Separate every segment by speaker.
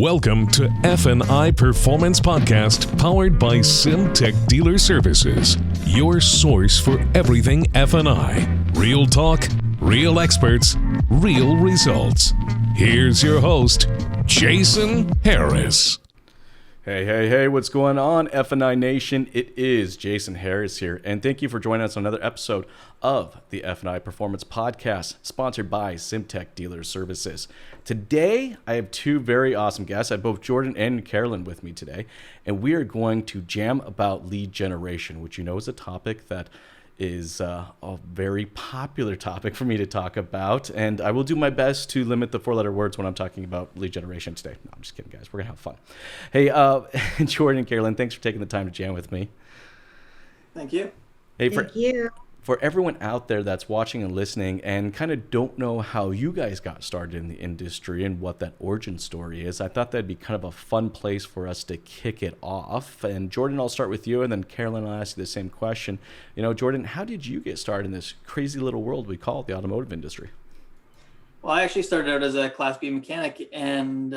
Speaker 1: Welcome to F&I Performance Podcast, powered by Sym-Tech Dealer Services, your source for everything F&I. Real talk, real experts, real results. Here's your host, Jason Harris.
Speaker 2: Hey, what's going on, F&I Nation? It is Jason Harris here, and thank you for joining us on another episode of the F&I Performance Podcast, sponsored by Sym-Tech Dealer Services. Today, I have two very awesome guests. I have both Jordan and Carolynn with me today, and we are going to jam about lead generation, which you know is a topic that is a very popular topic for me to talk about, and I will do my best to limit the four-letter words when I'm talking about lead generation today. No, I'm just kidding, guys. We're gonna have fun. Hey, Jordan and Carolynn, thanks for taking the time to jam with me.
Speaker 3: Thank you.
Speaker 2: Hey,
Speaker 4: Thank you.
Speaker 2: For everyone out there that's watching and listening and kind of don't know how you guys got started in the industry and what that origin story is, I thought that'd be kind of a fun place for us to kick it off. And Jordan, I'll start with you, and then Carolynn, I'll ask you the same question. You know, Jordan, how did you get started in this crazy little world we call the automotive industry?
Speaker 3: Well, I actually started out as a Class B mechanic and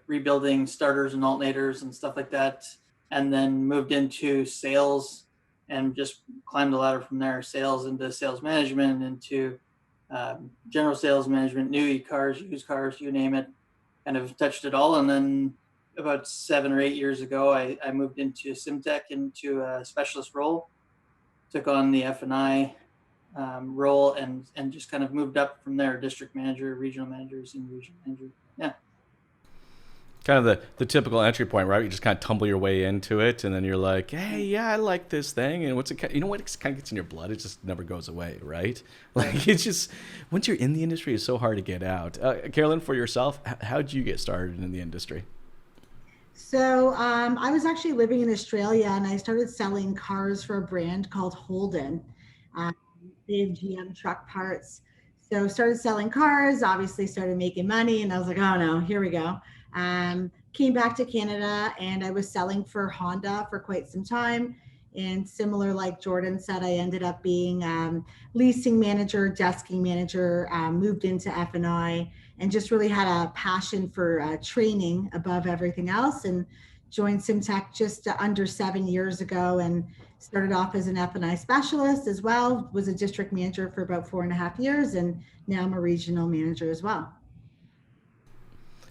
Speaker 3: rebuilding starters and alternators and stuff like that, and then moved into sales and just climbed the ladder from there. Sales into sales management, into general sales management, new cars, used cars, you name it. Kind of touched it all. And then about 7 or 8 years ago, I moved into Sym-Tech, into a specialist role, took on the F&I role, and just kind of moved up from there: district manager, regional manager, senior regional manager. Yeah.
Speaker 2: Kind of the typical entry point, right? You just kind of tumble your way into it, and then you're like, hey, yeah, I like this thing. And you know what? It kind of gets in your blood. It just never goes away, right? Like, it's just, once you're in the industry, it's so hard to get out. Carolynn, for yourself, how did you get started in the industry?
Speaker 4: So I was actually living in Australia, and I started selling cars for a brand called Holden. They have GM truck parts. So started selling cars, obviously started making money, and I was like, oh no, here we go. Came back to Canada, and I was selling for Honda for quite some time. And similar, like Jordan said, I ended up being leasing manager, desking manager, moved into F&I, and just really had a passion for training above everything else, and joined Sym-Tech just under 7 years ago, and started off as an F&I specialist as well, was a district manager for about 4.5 years, and now I'm a regional manager as well.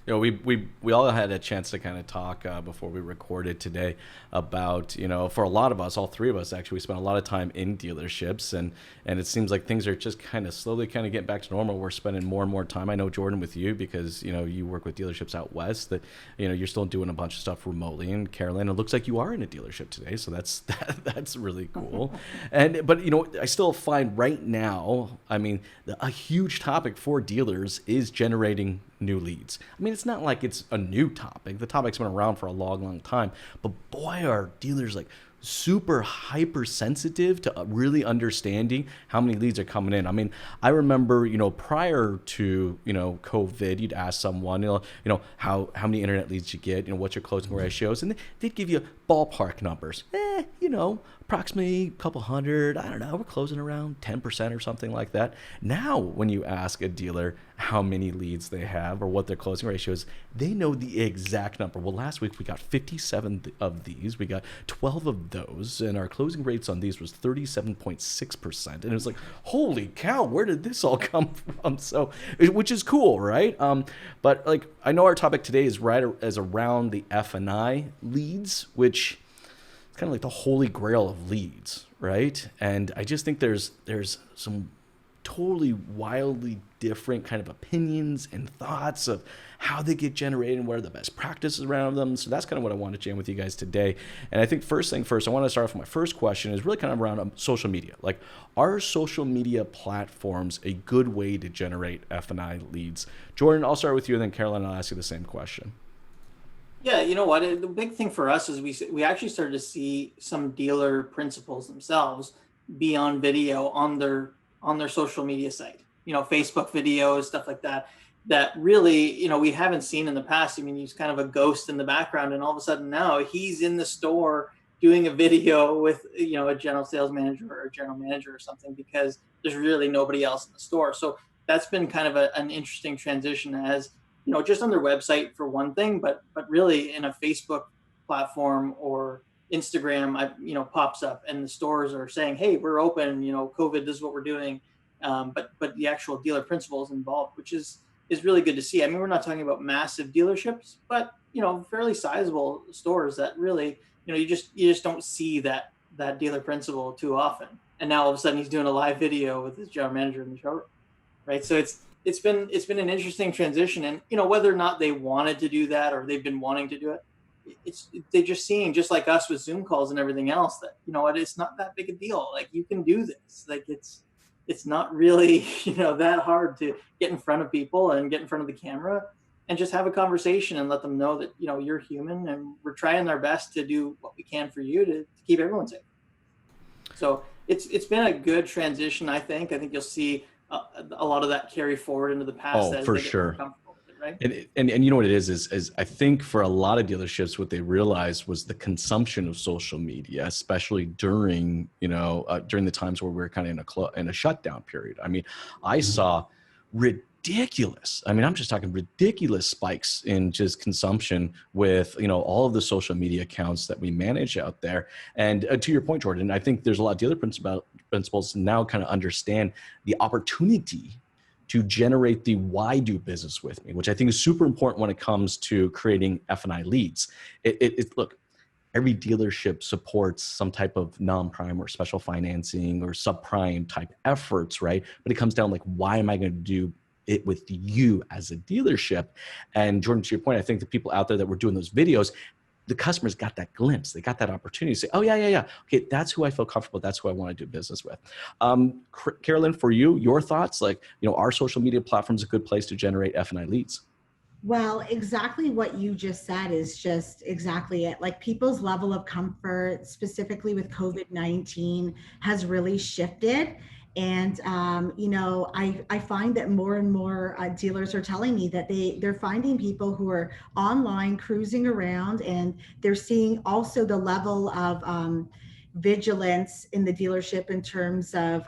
Speaker 2: You know, we all had a chance to kind of talk before we recorded today about, you know, for a lot of us, all three of us actually, we spent a lot of time in dealerships, and it seems like things are just kind of slowly kind of getting back to normal. We're spending more and more time. I know, Jordan, with you, because, you know, you work with dealerships out west, that, you know, you're still doing a bunch of stuff remotely. And Carolynn, it looks like you are in a dealership today, so that's really cool. But you know, I still find right now, I mean, a huge topic for dealers is generating new leads. I mean, it's not like it's a new topic. The topic's been around for a long time, but boy, are dealers like super hypersensitive to really understanding how many leads are coming in. I mean, I remember, you know, prior to, you know, COVID, you'd ask someone, you know, how many internet leads you get, you know, what's your closing ratios, and they'd give you ballpark numbers. You know, approximately a couple hundred, I don't know, we're closing around 10% or something like that. Now, when you ask a dealer how many leads they have or what their closing ratio is, they know the exact number. Well, last week we got 57 of these, we got 12 of those, and our closing rates on these was 37.6%. And it was like, holy cow, where did this all come from? So, which is cool, right? But like, I know our topic today is around the F&I leads, which kind of like the holy grail of leads, right? And I just think there's some totally wildly different kind of opinions and thoughts of how they get generated and what are the best practices around them. So that's kind of what I want to jam with you guys today. And I think first thing first, I want to start off with my first question is really kind of around social media. Like, are social media platforms a good way to generate F&I leads? Jordan, I'll start with you, and then Carolynn, I'll ask you the same question.
Speaker 3: Yeah, you know what? The big thing for us is we actually started to see some dealer principals themselves be on video on their social media site. You know, Facebook videos, stuff like that. That really, you know, we haven't seen in the past. I mean, he's kind of a ghost in the background, and all of a sudden now he's in the store doing a video with, you know, a general sales manager or a general manager or something, because there's really nobody else in the store. So that's been kind of an interesting transition as just on their website for one thing, but really in a Facebook platform or Instagram, pops up and the stores are saying, hey, we're open, COVID, this is what we're doing. But the actual dealer principal is involved, which is really good to see. I mean, we're not talking about massive dealerships, but fairly sizable stores that really, you just don't see that dealer principal too often. And now all of a sudden he's doing a live video with his general manager in the showroom, right? So it's been an interesting transition, and whether or not they wanted to do that or they've been wanting to do it, they're just seeing, just like us with Zoom calls and everything else, that it's not that big a deal. Like, you can do this. Like, it's not really that hard to get in front of people and get in front of the camera and just have a conversation and let them know that you're human and we're trying our best to do what we can for you to keep everyone safe. So it's been a good transition. I think you'll see a lot of that carry forward into the past.
Speaker 2: Oh, for sure.
Speaker 3: Right?
Speaker 2: And you know what it is I think for a lot of dealerships, what they realized was the consumption of social media, especially during the times where we were kind of in a shutdown period. I mean, I saw ridiculous. I mean, I'm just talking ridiculous spikes in just consumption with, all of the social media accounts that we manage out there. And to your point, Jordan, I think there's a lot of dealer principals now kind of understand the opportunity to generate the why do business with me, which I think is super important when it comes to creating F&I leads. Look, every dealership supports some type of non-prime or special financing or subprime type efforts, right? But it comes down like, why am I going to do it with you as a dealership? And Jordan, to your point, I think the people out there that were doing those videos, the customers got that glimpse. They got that opportunity to say, oh, yeah. Okay, that's who I feel comfortable. That's who I want to do business with. Carolynn, for you, your thoughts, are social media platforms a good place to generate F&I leads?
Speaker 4: Well, exactly what you just said is just exactly it. Like, people's level of comfort, specifically with COVID-19, has really shifted. And, I find that more and more dealers are telling me that they're finding people who are online cruising around, and they're seeing also the level of vigilance in the dealership in terms of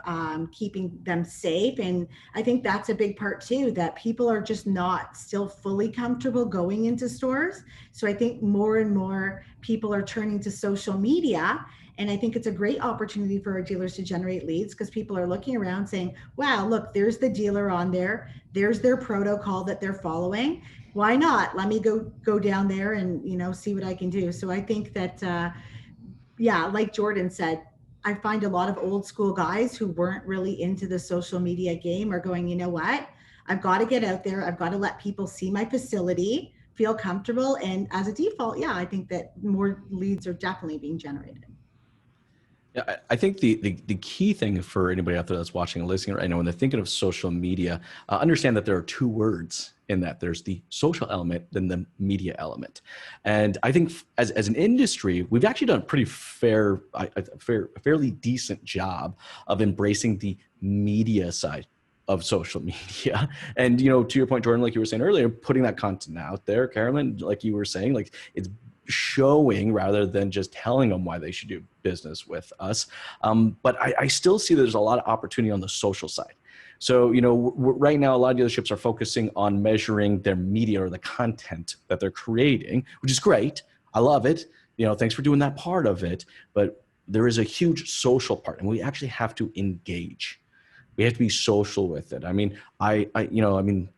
Speaker 4: keeping them safe. And I think that's a big part too, that people are just not still fully comfortable going into stores. So I think more and more people are turning to social media. And I think it's a great opportunity for our dealers to generate leads, because people are looking around saying, wow, look, there's the dealer on there. There's their protocol that they're following. Why not? Let me go down there and, see what I can do. So I think that, like Jordan said, I find a lot of old school guys who weren't really into the social media game are going, you know what? I've got to get out there. I've got to let people see my facility, feel comfortable. And as a default, I think that more leads are definitely being generated.
Speaker 2: Yeah, I think the key thing for anybody out there that's watching and listening right now, when they're thinking of social media, understand that there are two words in that. There's the social element, then the media element. And I think as an industry, we've actually done a pretty fairly decent job of embracing the media side of social media. And, to your point, Jordan, like you were saying earlier, putting that content out there, Carolynn, like you were saying, like, it's showing rather than just telling them why they should do business with us. But I still see there's a lot of opportunity on the social side. So, right now, a lot of dealerships are focusing on measuring their media or the content that they're creating, which is great. I love it. Thanks for doing that part of it. But there is a huge social part, and we actually have to engage. We have to be social with it. I mean,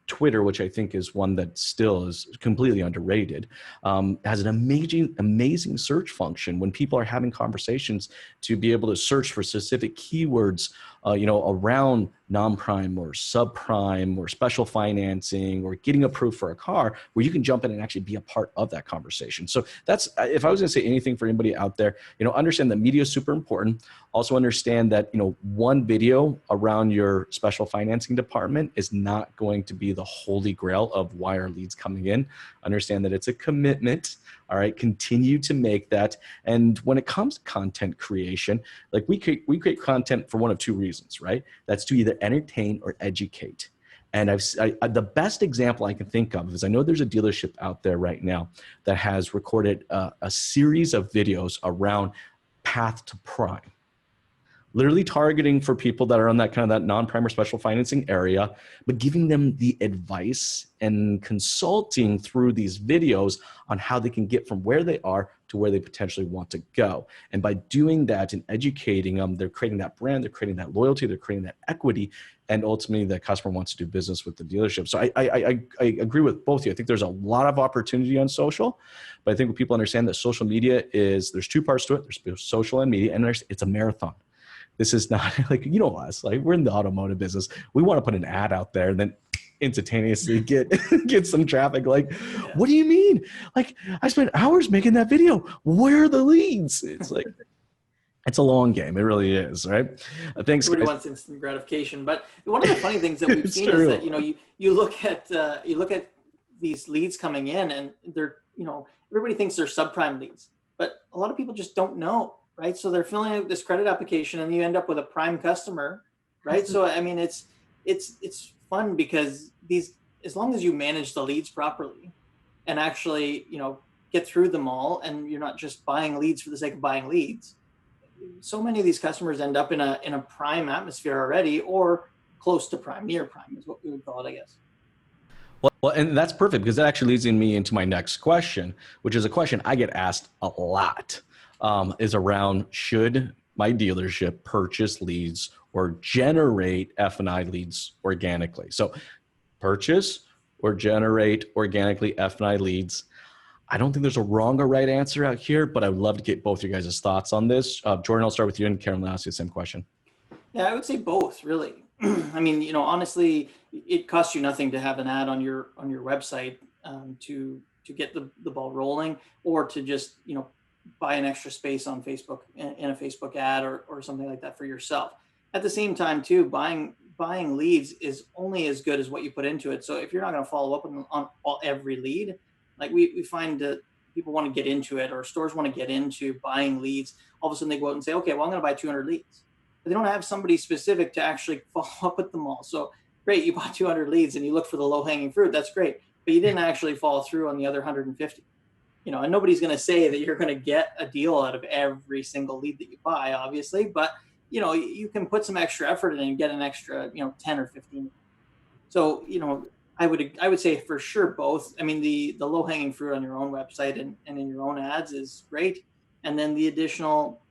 Speaker 2: Twitter, which I think is one that still is completely underrated, has an amazing search function when people are having conversations to be able to search for specific keywords, around non-prime or subprime or special financing or getting approved for a car, where you can jump in and actually be a part of that conversation. So that's, if I was going to say anything for anybody out there, understand that media is super important. Also understand that, one video around your special financing department is not going to be the holy grail of why are leads coming in. Understand that it's a commitment. All right, continue to make that. And when it comes to content creation, like we create content for one of two reasons, right? That's to either entertain or educate. And the best example I can think of is, I know there's a dealership out there right now that has recorded a series of videos around path to prime. literally targeting for people that are on that kind of that non-prime or special financing area, but giving them the advice and consulting through these videos on how they can get from where they are to where they potentially want to go. And by doing that and educating them, they're creating that brand, they're creating that loyalty, they're creating that equity, and ultimately the customer wants to do business with the dealership. So I agree with both of you. I think there's a lot of opportunity on social, but I think when people understand that social media there's two parts to it. There's social and media, and it's a marathon. This is not like, you know us, like we're in the automotive business. We want to put an ad out there and then instantaneously get some traffic. Like, what do you mean? Like, I spent hours making that video. Where are the leads? It's like, it's a long game. It really is, right? Thanks.
Speaker 3: Everybody wants instant gratification, but one of the funny things that we've seen is that, you look at these leads coming in, and they're, everybody thinks they're subprime leads, but a lot of people just don't know. Right. So they're filling out this credit application and you end up with a prime customer. Right. So, I mean, it's fun because as long as you manage the leads properly and actually, get through them all, and you're not just buying leads for the sake of buying leads. So many of these customers end up in a prime atmosphere already, or close to prime, near prime is what we would call it, I guess.
Speaker 2: Well, and that's perfect, because that actually leads me into my next question, which is a question I get asked a lot. Is around, should my dealership purchase leads or generate F&I leads organically? So purchase or generate organically F&I leads. I don't think there's a wrong or right answer out here, but I would love to get both your guys' thoughts on this. Jordan, I'll start with you, and Carolynn, I'll ask you the same question.
Speaker 3: Yeah, I would say both, really. I mean, honestly, it costs you nothing to have an ad on your website to get the ball rolling, or to just, buy an extra space on Facebook in a Facebook ad or something like that for yourself. At the same time, too, buying leads is only as good as what you put into it. So if you're not going to follow up on every lead, like we find that people want to get into it, or stores want to get into buying leads. All of a sudden they go out and say, okay, well, I'm going to buy 200 leads. But they don't have somebody specific to actually follow up with them all. So great, you bought 200 leads and you look for the low-hanging fruit. That's great. But you didn't actually follow through on the other 150. And nobody's going to say that you're going to get a deal out of every single lead that you buy, obviously, but you can put some extra effort in and get an extra, 10 or 15. So, I would say for sure both. I mean, the low hanging fruit on your own website and in your own ads is great. And then the additional,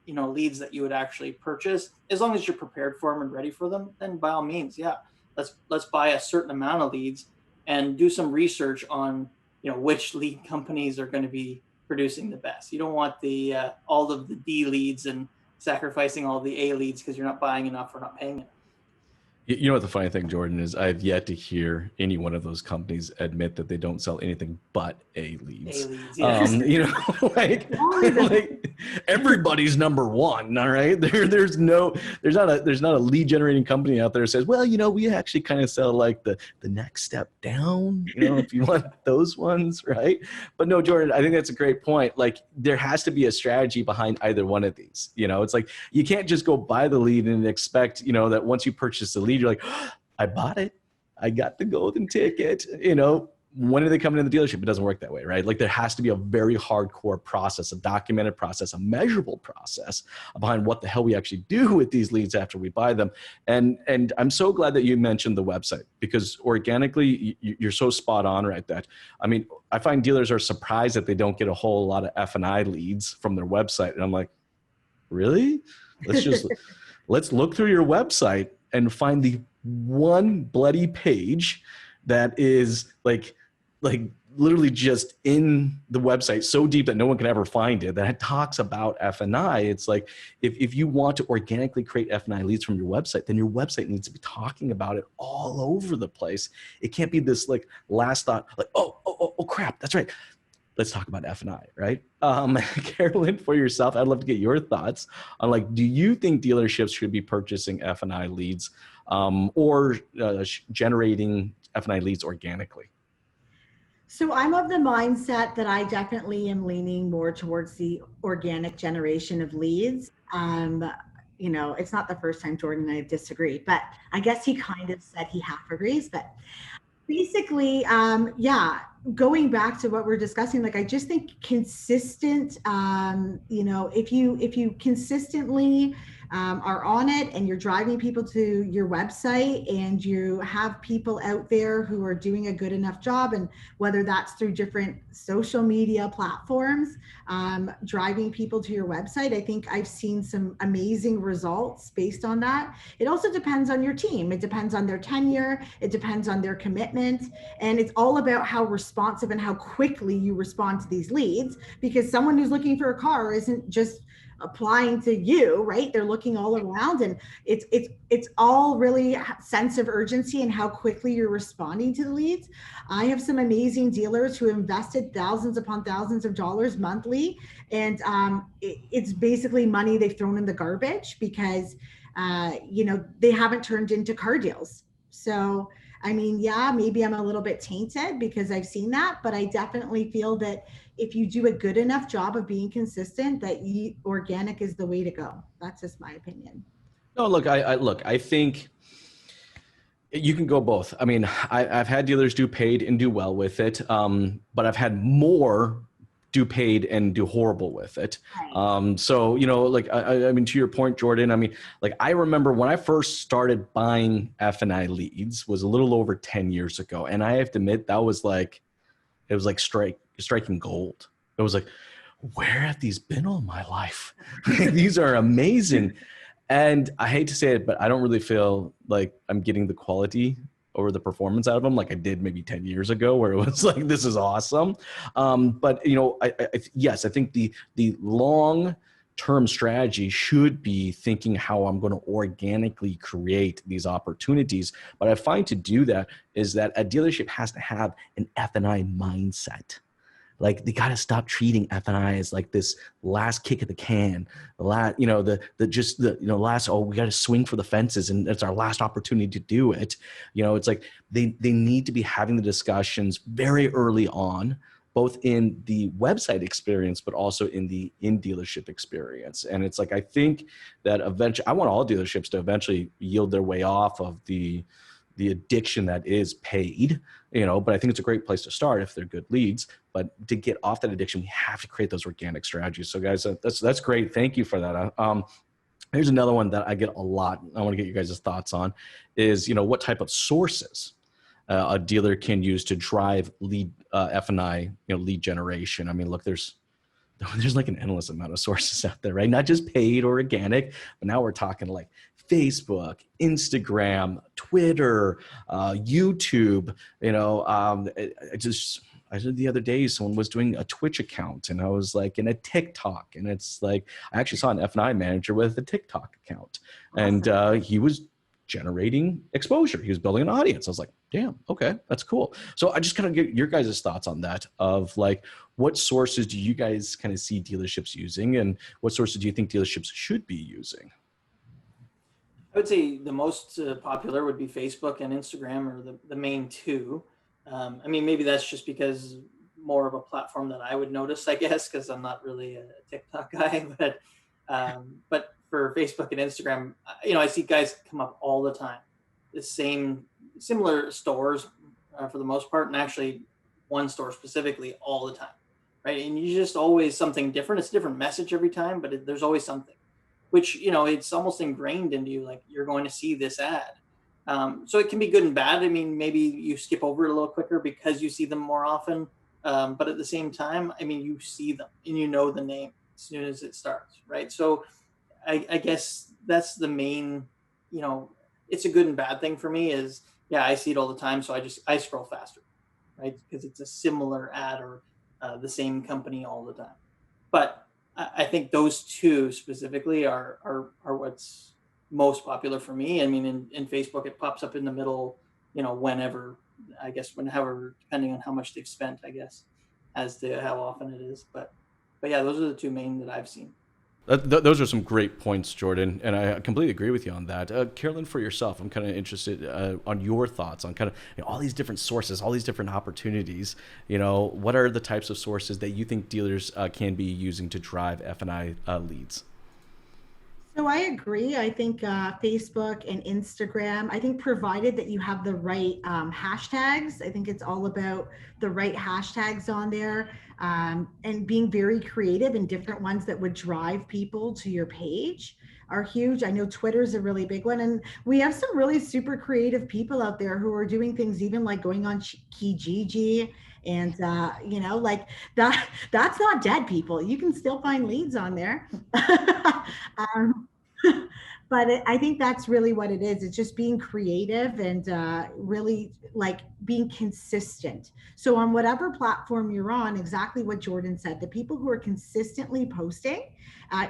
Speaker 3: leads that you would actually purchase, as long as you're prepared for them and ready for them, then by all means, yeah, let's buy a certain amount of leads and do some research on, which lead companies are going to be producing the best. You don't want the all of the D leads and sacrificing all the A leads because you're not buying enough or not paying enough.
Speaker 2: You know what the funny thing, Jordan, is I've yet to hear any one of those companies admit that they don't sell anything but A leads.
Speaker 3: Yes.
Speaker 2: Like everybody's number one. All right, there's not a lead generating company out there that says, well, we actually kind of sell like the next step down. If you want those ones, right? But no, Jordan, I think that's a great point. Like there has to be a strategy behind either one of these. It's like you can't just go buy the lead and expect that once you purchase the lead, you're like, oh, I bought it. I got the golden ticket. When are they coming in the dealership? It doesn't work that way, right? Like there has to be a very hardcore process, a documented process, a measurable process behind what the hell we actually do with these leads after we buy them. And I'm so glad that you mentioned the website, because organically you're so spot on right that. I mean, I find dealers are surprised that they don't get a whole lot of F&I leads from their website. And I'm like, really? Let's look through your website and find the one bloody page that is like literally just in the website so deep that no one can ever find it, that it talks about F&I. It's like, if you want to organically create F&I leads from your website, then your website needs to be talking about it all over the place. It can't be this like last thought, like, oh crap, that's right. Let's talk about F&I, right? Carolynn, for yourself, I'd love to get your thoughts on like, do you think dealerships should be purchasing F&I leads or generating F&I leads organically?
Speaker 4: So I'm of the mindset that I definitely am leaning more towards the organic generation of leads. It's not the first time Jordan and I have disagreed, but I guess he kind of said he half agrees. But basically, going back to what we're discussing, like I just think consistent, if you consistently are on it and you're driving people to your website, and you have people out there who are doing a good enough job, and whether that's through different social media platforms, driving people to your website, I think I've seen some amazing results based on that. It also depends on your team. It depends on their tenure. It depends on their commitment. And it's all about how responsive and how quickly you respond to these leads, because someone who's looking for a car isn't just applying to you, right? They're looking all around, and it's all really a sense of urgency and how quickly you're responding to the leads. I have some amazing dealers who invested thousands upon thousands of dollars monthly, and it's basically money they've thrown in the garbage because they haven't turned into car deals. So I mean, yeah, maybe I'm a little bit tainted because I've seen that, but I definitely feel that if you do a good enough job of being consistent, that organic is the way to go. That's just my opinion.
Speaker 2: No, look, I think you can go both. I mean, I've had dealers do paid and do well with it, but I've had more do paid and do horrible with it.
Speaker 4: Right.
Speaker 2: So, like, I mean, to your point, Jordan, I mean, like, I remember when I first started buying F&I leads was a little over 10 years ago. And I have to admit, it was like striking gold. It was like, where have these been all my life? These are amazing. And I hate to say it, but I don't really feel like I'm getting the quality or the performance out of them like I did maybe 10 years ago, where it was like, this is awesome. But yes, I think the long-term strategy should be thinking how I'm going to organically create these opportunities. But I find to do that is that a dealership has to have an F&I mindset. Like, they got to stop treating F&I as like this last kick of the can, last, we got to swing for the fences and it's our last opportunity to do it. It's like they need to be having the discussions very early on, both in the website experience, but also in the in-dealership experience. And it's like, I think that eventually, I want all dealerships to eventually yield their way off of the addiction that is paid, but I think it's a great place to start if they're good leads. But to get off that addiction, we have to create those organic strategies. So guys, that's great. Thank you for that. Here's another one that I get a lot. I want to get you guys' thoughts on is, what type of sources a dealer can use to drive lead F&I, lead generation. I mean, look, there's like an endless amount of sources out there, right? Not just paid or organic, but now we're talking like Facebook, Instagram, Twitter, YouTube. I did the other day, someone was doing a Twitch account, and I was like, in a TikTok, and it's like, I actually saw an F&I manager with a TikTok account, and he was generating exposure. He was building an audience. I was like, damn, okay, that's cool. So I just kind of get your guys' thoughts on that, of like, what sources do you guys kind of see dealerships using, and what sources do you think dealerships should be using?
Speaker 3: I would say the most popular would be Facebook and Instagram are the main two. I mean, maybe that's just because more of a platform that I would notice, I guess, because I'm not really a TikTok guy. But for Facebook and Instagram, I see guys come up all the time. The similar stores for the most part, and actually one store specifically all the time, right? And you just always something different. It's a different message every time, but there's always something, which, it's almost ingrained into you, like you're going to see this ad. So it can be good and bad. I mean, maybe you skip over it a little quicker because you see them more often. But at the same time, I mean, you see them and you know the name as soon as it starts, right? So I guess that's the main, it's a good and bad thing for me is, yeah, I see it all the time. So I scroll faster, right? Because it's a similar ad or the same company all the time. But I think those two specifically are what's most popular for me. I mean, in Facebook, it pops up in the middle, whenever, depending on how much they've spent, I guess, as to how often it is. But yeah, those are the two main that I've seen.
Speaker 2: Those are some great points, Jordan, and I completely agree with you on that. Carolyn, for yourself, I'm kind of interested on your thoughts on kind of all these different sources, all these different opportunities. What are the types of sources that you think dealers can be using to drive F&I leads?
Speaker 4: So I agree. I think Facebook and Instagram, I think provided that you have the right hashtags, I think it's all about the right hashtags on there and being very creative and different ones that would drive people to your page. are huge. I know Twitter's a really big one, and we have some really super creative people out there who are doing things even like going on Kijiji, and like that's not dead, people. You can still find leads on there. um, but I think that's really what it is. It's just being creative and really like being consistent. So on whatever platform you're on, exactly what Jordan said, the people who are consistently posting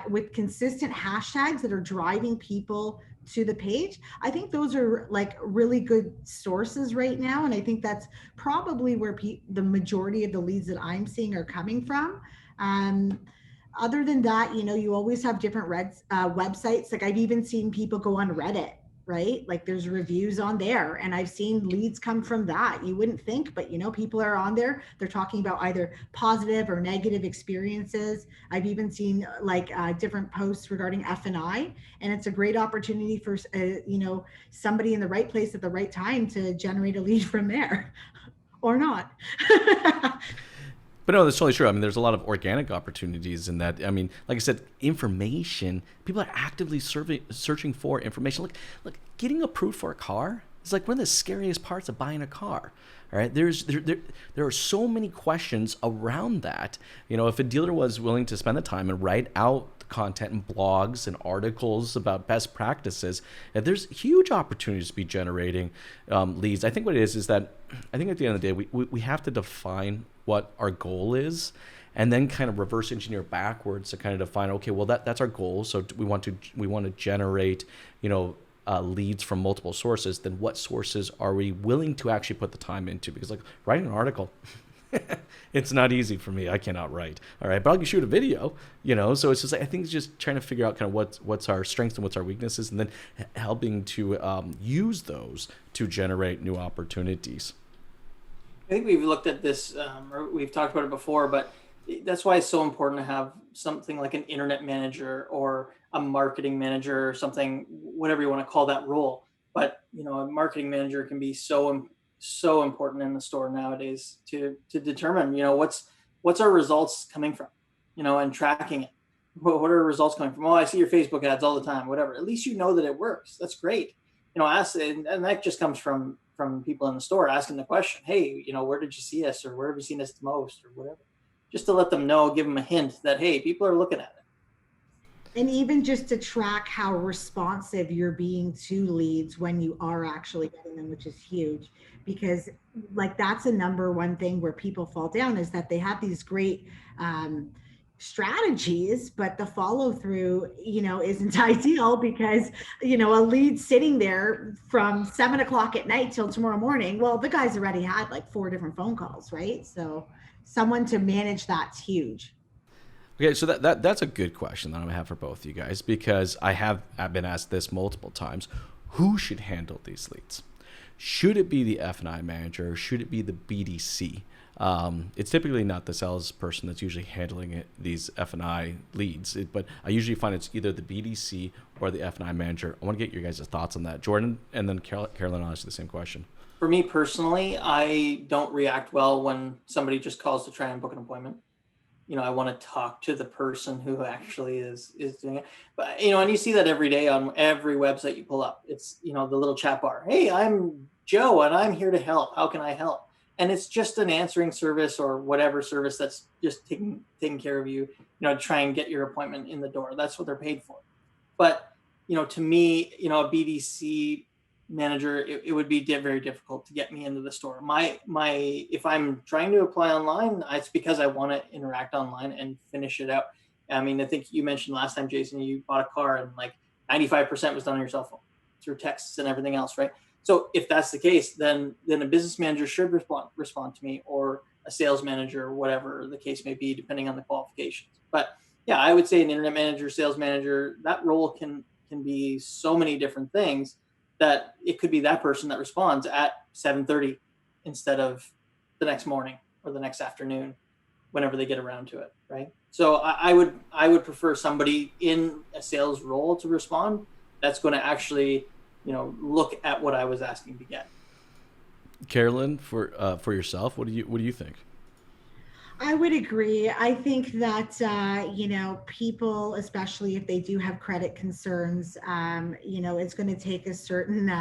Speaker 4: with consistent hashtags that are driving people to the page, I think those are like really good sources right now. And I think that's probably where the majority of the leads that I'm seeing are coming from. Other than that, you always have different websites. Like I've even seen people go on Reddit, right? Like there's reviews on there, and I've seen leads come from that. You wouldn't think, but people are on there. They're talking about either positive or negative experiences. I've even seen like different posts regarding F&I, and it's a great opportunity for somebody in the right place at the right time to generate a lead from there, or not.
Speaker 2: But no, that's totally true. I mean, there's a lot of organic opportunities in that. I mean, like I said, information, people are actively searching for information. Look, getting approved for a car is like one of the scariest parts of buying a car. All right, there are so many questions around that. If a dealer was willing to spend the time and write out content and blogs and articles about best practices, there's huge opportunities to be generating leads. I think what it is that I think at the end of the day, we have to define what our goal is, and then kind of reverse engineer backwards to kind of define, okay, well that's our goal. So we want to generate, leads from multiple sources. Then what sources are we willing to actually put the time into? Because like writing an article, it's not easy for me. I cannot write. All right, but I can shoot a video, So it's just like, I think it's just trying to figure out kind of what's our strengths and what's our weaknesses, and then helping to use those to generate new opportunities.
Speaker 3: I think we've looked at this, or we've talked about it before, but that's why it's so important to have something like an internet manager or a marketing manager or something, whatever you want to call that role. But, a marketing manager can be so important in the store nowadays to determine, what's our results coming from, and tracking it. What are results coming from? Oh, I see your Facebook ads all the time, whatever. At least you know that it works. That's great. Ask, and that just comes from people in the store asking the question, hey, where did you see us, or where have you seen us the most, or whatever, just to let them know, give them a hint that, hey, people are looking at it.
Speaker 4: And even just to track how responsive you're being to leads when you are actually getting them, which is huge, because like that's a number one thing where people fall down, is that they have these great strategies, but the follow through, isn't ideal, because, a lead sitting there from 7 o'clock at night till tomorrow morning. Well, the guy's already had like 4 different phone calls, right? So someone to manage that's huge.
Speaker 2: Okay, so that's a good question that I'm gonna have for both of you guys, because I've been asked this multiple times. Who should handle these leads? Should it be the F&I manager, or should it be the BDC? It's typically not the salesperson that's usually handling these F&I leads, but I usually find it's either the BDC or the F&I manager. I want to get your guys' thoughts on that. Jordan, and then Carolynn, I'll ask you the same question.
Speaker 3: For me personally, I don't react well when somebody just calls to try and book an appointment. I want to talk to the person who actually is doing it. But, and you see that every day on every website you pull up. It's, the little chat bar. Hey, I'm Joe and I'm here to help. How can I help? And it's just an answering service or whatever service that's just taking care of you, to try and get your appointment in the door. That's what they're paid for. But, to me, a BDC manager, it would be very difficult to get me into the store. If I'm trying to apply online, it's because I want to interact online and finish it out. I mean, I think you mentioned last time, Jason, you bought a car and like 95% was done on your cell phone through texts and everything else, right? So if that's the case, then a business manager should respond to me, or a sales manager, or whatever the case may be, depending on the qualifications. But yeah, I would say an internet manager, sales manager, that role can be so many different things, that it could be that person that responds at 7:30 instead of the next morning or the next afternoon, whenever they get around to it, right? So I would prefer somebody in a sales role to respond that's going to actually, look at what I was asking to get.
Speaker 2: Carolynn, for yourself, what do you think?
Speaker 4: I would agree. I think that, people, especially if they do have credit concerns, it's going to take a certain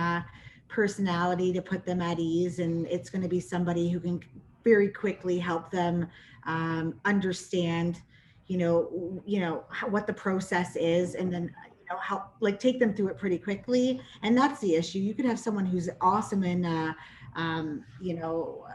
Speaker 4: personality to put them at ease. And it's going to be somebody who can very quickly help them understand, what the process is. And then, help like take them through it pretty quickly. And that's the issue. You could have someone who's awesome in, um, you know,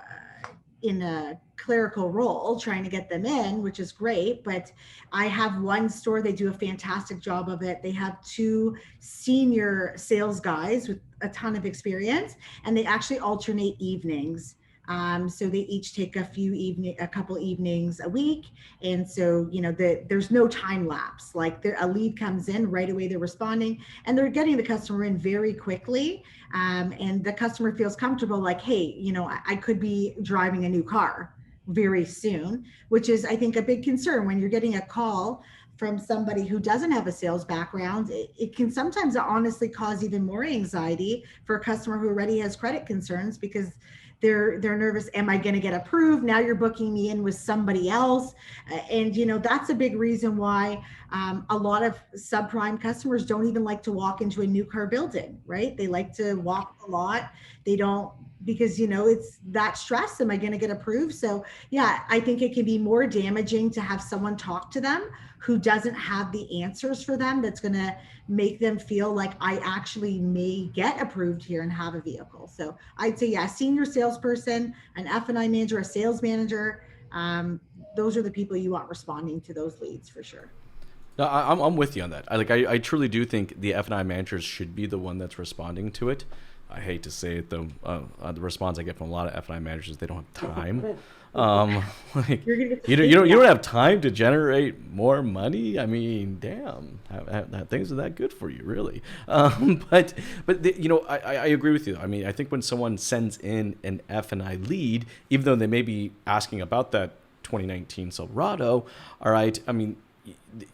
Speaker 4: in a clerical role trying to get them in, which is great. But I have one store, they do a fantastic job of it. They have two senior sales guys with a ton of experience, and they actually alternate evenings. So they each take a couple evenings a week. And so, there's no time lapse. Like a lead comes in right away, they're responding and they're getting the customer in very quickly. And the customer feels comfortable like, hey, I could be driving a new car very soon, which is, I think, a big concern when you're getting a call from somebody who doesn't have a sales background. It can sometimes honestly cause even more anxiety for a customer who already has credit concerns, because they're nervous. Am I going to get approved? Now you're booking me in with somebody else. And that's a big reason why a lot of subprime customers don't even like to walk into a new car building, right? They like to walk a lot. They don't, because it's that stress. Am I going to get approved? So yeah, I think it can be more damaging to have someone talk to them who doesn't have the answers for them. That's going to make them feel like I actually may get approved here and have a vehicle. So I'd say, yeah, senior salesperson, an F&I manager, a sales manager. Those are the people you want responding to those leads for sure.
Speaker 2: No, I'm with you on that. I truly do think the F&I managers should be the one that's responding to it. I hate to say it though. The response I get from a lot of F&I managers is they don't have time. You don't have time to generate more money. I mean, damn, things are that good for you, really? But I agree with you. I mean, I think when someone sends in an F&I lead, even though they may be asking about that 2019 Silverado, all right. I mean,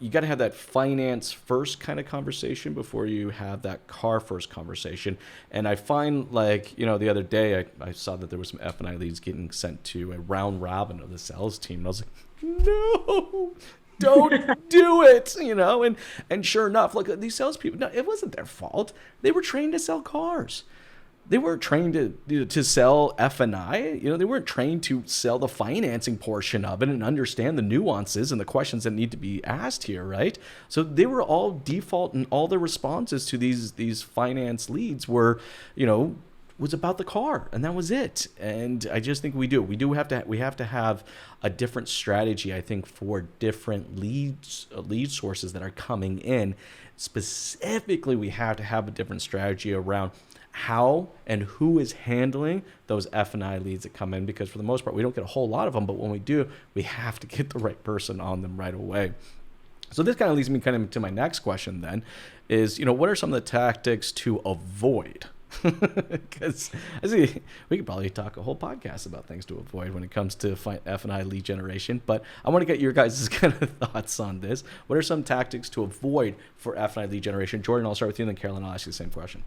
Speaker 2: you got to have that finance first kind of conversation before you have that car first conversation. And I find, like, the other day I saw that there was some F&I leads getting sent to a round robin of the sales team. And I was like, no, don't do it, and sure enough, look, these salespeople, no, it wasn't their fault. They were trained to sell cars. They weren't trained to sell F&I. They weren't trained to sell the financing portion of it and understand the nuances and the questions that need to be asked here, right? So they were all default, and all their responses to these finance leads were, was about the car, and that was it. And I just think we have to have a different strategy, I think, for different lead sources that are coming in. Specifically, we have to have a different strategy around how and who is handling those F&I leads that come in, because for the most part, we don't get a whole lot of them, but when we do, we have to get the right person on them right away. So this kind of leads me kind of to my next question then is, what are some of the tactics to avoid? Because I see we could probably talk a whole podcast about things to avoid when it comes to F&I lead generation, but I want to get your guys' kind of thoughts on this. What are some tactics to avoid for F&I lead generation? Jordan, I'll start with you, and then Carolynn, I'll ask you the same question.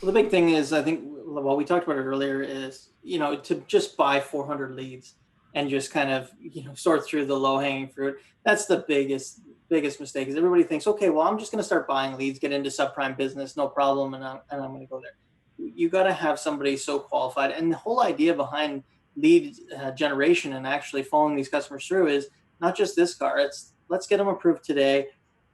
Speaker 3: Well, the big thing is, I think, well, we talked about it earlier, is, to just buy 400 leads and just kind of, sort through the low hanging fruit. That's the biggest mistake, is everybody thinks, okay, well, I'm just going to start buying leads, get into subprime business, no problem. And I'm going to go there. You got to have somebody so qualified. And the whole idea behind lead generation and actually following these customers through is not just this car. It's, let's get them approved today.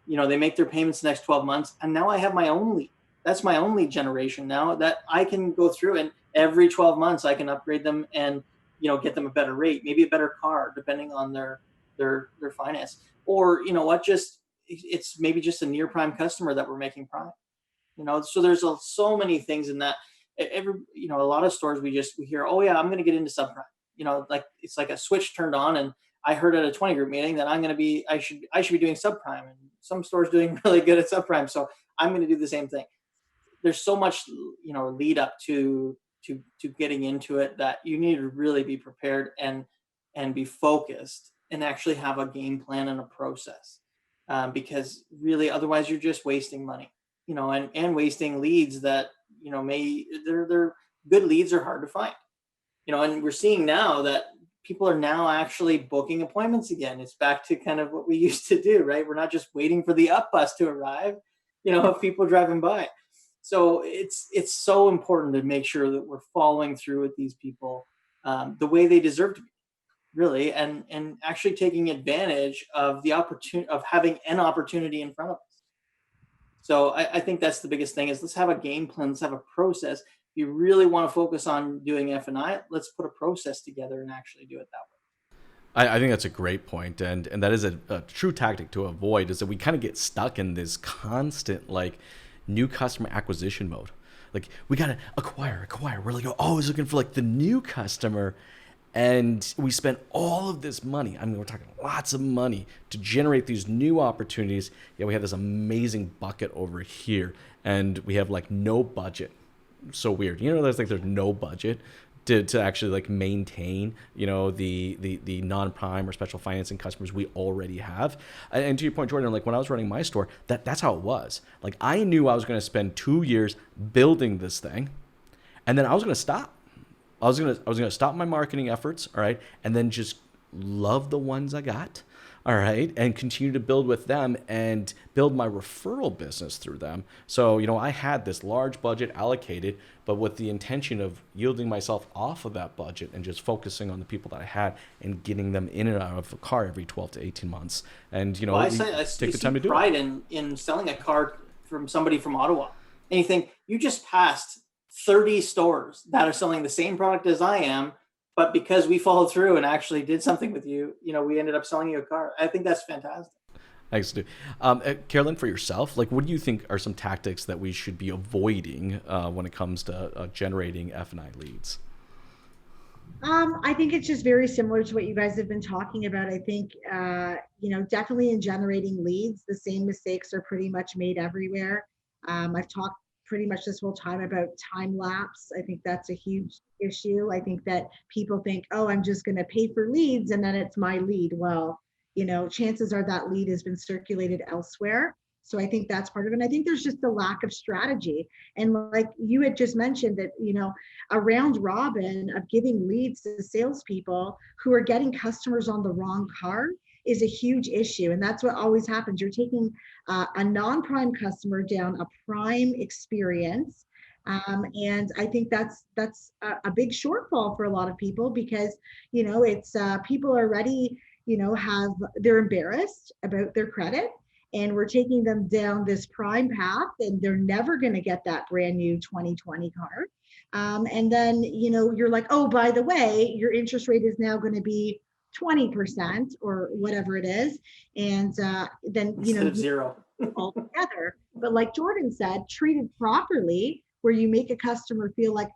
Speaker 3: They make their payments the next 12 months. And now I have my own lead. That's my only generation now that I can go through, and every 12 months I can upgrade them and, get them a better rate, maybe a better car, depending on their finance, or, it's maybe just a near prime customer that we're making prime, so there's so many things in that. A lot of stores, we hear, oh yeah, I'm going to get into subprime, like it's like a switch turned on, and I heard at a 20 group meeting that I should be doing subprime, and some stores doing really good at subprime. So I'm going to do the same thing. There's so much, lead up to getting into it that you need to really be prepared and be focused and actually have a game plan and a process, because really, otherwise you're just wasting money, and wasting leads that, they're good leads are hard to find, and we're seeing now that people are now actually booking appointments again. It's back to kind of what we used to do, right? We're not just waiting for the up bus to arrive, of people driving by. So it's so important to make sure that we're following through with these people the way they deserve to be, really, and actually taking advantage of the opportunity of having an opportunity in front of us. So I think that's the biggest thing is let's have a game plan, let's have a process. If you really want to focus on doing F&I, let's put a process together and actually do it that way.
Speaker 2: I think that's a great point, and that is a true tactic to avoid, is that we kind of get stuck in this constant like new customer acquisition mode. Like we gotta acquire. We're like always looking for like the new customer, and we spend all of this money. I mean, we're talking lots of money to generate these new opportunities. Yeah, we have this amazing bucket over here, and we have like no budget. So weird. There's no budget to actually like maintain, the non-prime or special financing customers we already have. And to your point, Jordan, like when I was running my store, that's how it was. Like I knew I was going to spend 2 years building this thing, and then I was going to stop. I was gonna stop my marketing efforts, all right, and then just love the ones I got, all right, and continue to build with them and build my referral business through them. So, I had this large budget allocated, but with the intention of yielding myself off of that budget and just focusing on the people that I had and getting them in and out of the car every 12 to 18 months. And,
Speaker 3: I
Speaker 2: take the time to do it.
Speaker 3: Pride in selling a car from somebody from Ottawa. And you think, you just passed 30 stores that are selling the same product as I am, but because we followed through and actually did something with you, we ended up selling you a car. I think that's fantastic.
Speaker 2: Thanks, dude. Carolynn, for yourself, like, what do you think are some tactics that we should be avoiding when it comes to generating F&I leads?
Speaker 4: I think it's just very similar to what you guys have been talking about. I think, definitely in generating leads, the same mistakes are pretty much made everywhere. I've talked pretty much this whole time about time lapse. I think that's a huge issue. I think that people think, oh, I'm just going to pay for leads and then it's my lead. Well, chances are that lead has been circulated elsewhere. So I think that's part of it. And I think there's just a lack of strategy. And like you had just mentioned that, a round robin of giving leads to salespeople who are getting customers on the wrong car is a huge issue. And that's what always happens. You're taking a non-prime customer down a prime experience. And I think that's a big shortfall for a lot of people because, it's people already, they're embarrassed about their credit, and we're taking them down this prime path, and they're never going to get that brand new 2020 car. And then, you're like, oh, by the way, your interest rate is now going to be 20% or whatever it is. And then,
Speaker 3: Instead of zero
Speaker 4: all together. But like Jordan said, treated properly, where you make a customer feel like,